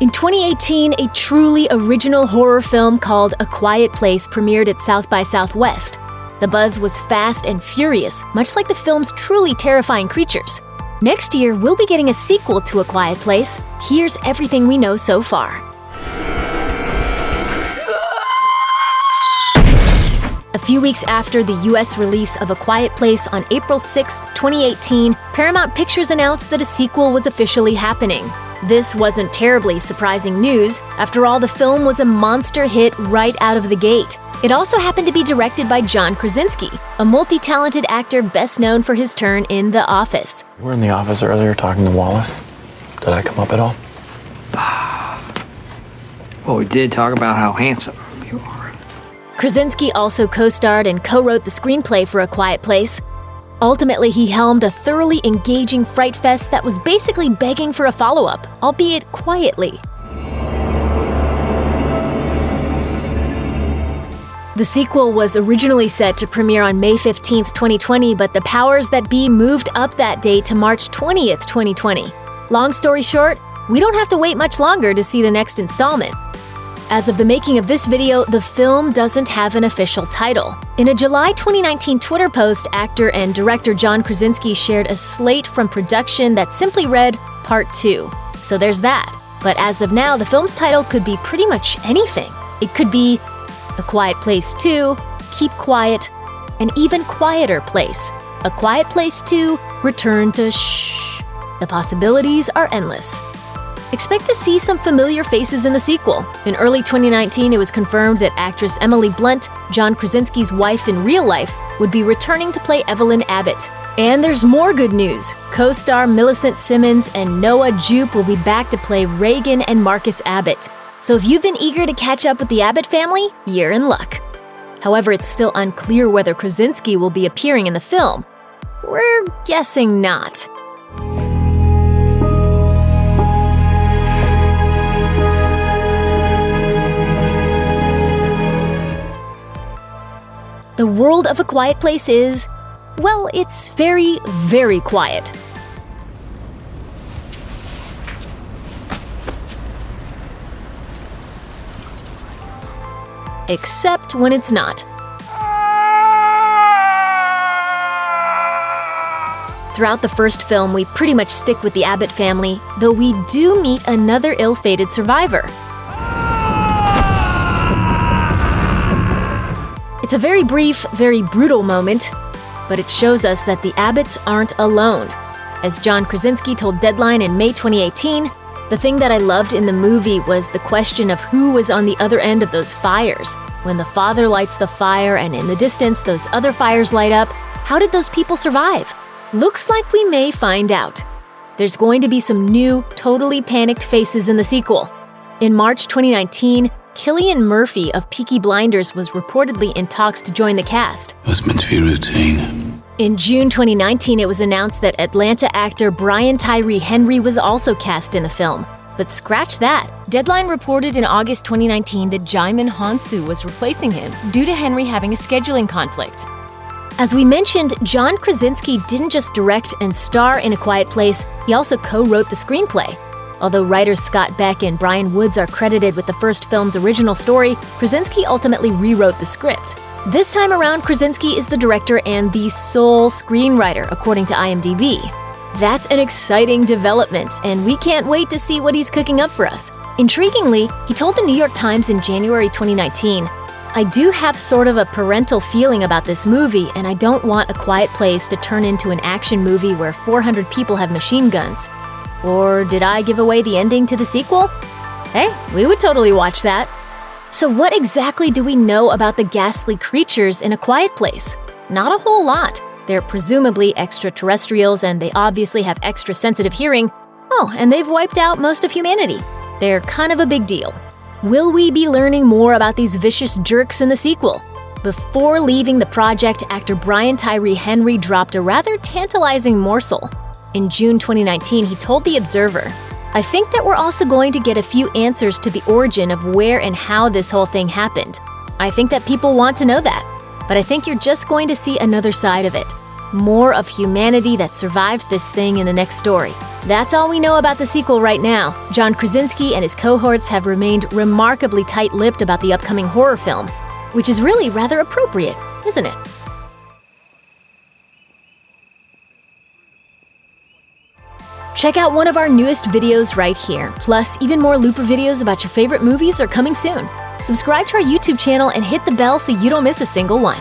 In 2018, a truly original horror film called A Quiet Place premiered at South by Southwest. The buzz was fast and furious, much like the film's truly terrifying creatures. Next year, we'll be getting a sequel to A Quiet Place. Here's everything we know so far. A few weeks after the US release of A Quiet Place on April 6, 2018, Paramount Pictures announced that a sequel was officially happening. This wasn't terribly surprising news. After all, the film was a monster hit right out of the gate. It also happened to be directed by John Krasinski, a multi-talented actor best known for his turn in The Office. You were in the office earlier talking to Wallace. Did I come up at all? Well, we did talk about how handsome you are. Krasinski also co-starred and co-wrote the screenplay for A Quiet Place. Ultimately, he helmed a thoroughly engaging fright fest that was basically begging for a follow-up, albeit quietly. The sequel was originally set to premiere on May 15, 2020, but the powers that be moved up that date to March 20, 2020. Long story short, we don't have to wait much longer to see the next installment. As of the making of this video, the film doesn't have an official title. In a July 2019 Twitter post, actor and director John Krasinski shared a slate from production that simply read Part 2. So there's that. But as of now, the film's title could be pretty much anything. It could be A Quiet Place 2, Keep Quiet, An Even Quieter Place, A Quiet Place 2, Return to Shh. The possibilities are endless. Expect to see some familiar faces in the sequel. In early 2019, it was confirmed that actress Emily Blunt, John Krasinski's wife in real life, would be returning to play Evelyn Abbott. And there's more good news. Co-star Millicent Simmons and Noah Jupe will be back to play Reagan and Marcus Abbott. So if you've been eager to catch up with the Abbott family, you're in luck. However, it's still unclear whether Krasinski will be appearing in the film. We're guessing not. The world of A Quiet Place is, well, it's very, very quiet. Except when it's not. Throughout the first film, we pretty much stick with the Abbott family, though we do meet another ill-fated survivor. It's a very brief, very brutal moment, but it shows us that the Abbotts aren't alone. As John Krasinski told Deadline in May 2018, the thing that I loved in the movie was the question of who was on the other end of those fires. When the father lights the fire and in the distance those other fires light up, how did those people survive? Looks like we may find out. There's going to be some new, totally panicked faces in the sequel. In March 2019, Cillian Murphy of Peaky Blinders was reportedly in talks to join the cast. It was meant to be routine. In June 2019, it was announced that Atlanta actor Brian Tyree Henry was also cast in the film. But scratch that. Deadline reported in August 2019 that Jaimin Hansu was replacing him due to Henry having a scheduling conflict. As we mentioned, John Krasinski didn't just direct and star in A Quiet Place, he also co-wrote the screenplay. Although writers Scott Beck and Brian Woods are credited with the first film's original story, Krasinski ultimately rewrote the script. This time around, Krasinski is the director and the sole screenwriter, according to IMDb. That's an exciting development, and we can't wait to see what he's cooking up for us. Intriguingly, he told the New York Times in January 2019, "I do have sort of a parental feeling about this movie, and I don't want A Quiet Place to turn into an action movie where 400 people have machine guns." Or did I give away the ending to the sequel? Hey, we would totally watch that. So what exactly do we know about the ghastly creatures in A Quiet Place? Not a whole lot. They're presumably extraterrestrials and they obviously have extra sensitive hearing. Oh, and they've wiped out most of humanity. They're kind of a big deal. Will we be learning more about these vicious jerks in the sequel? Before leaving the project, actor Brian Tyree Henry dropped a rather tantalizing morsel. In June 2019, he told The Observer, "I think that we're also going to get a few answers to the origin of where and how this whole thing happened. I think that people want to know that, but I think you're just going to see another side of it. more of humanity that survived this thing in the next story. That's all we know about the sequel right now. John Krasinski and his cohorts have remained remarkably tight-lipped about the upcoming horror film, which is really rather appropriate, isn't it? Check out one of our newest videos right here. Plus, even more Looper videos about your favorite movies are coming soon. Subscribe to our YouTube channel and hit the bell so you don't miss a single one.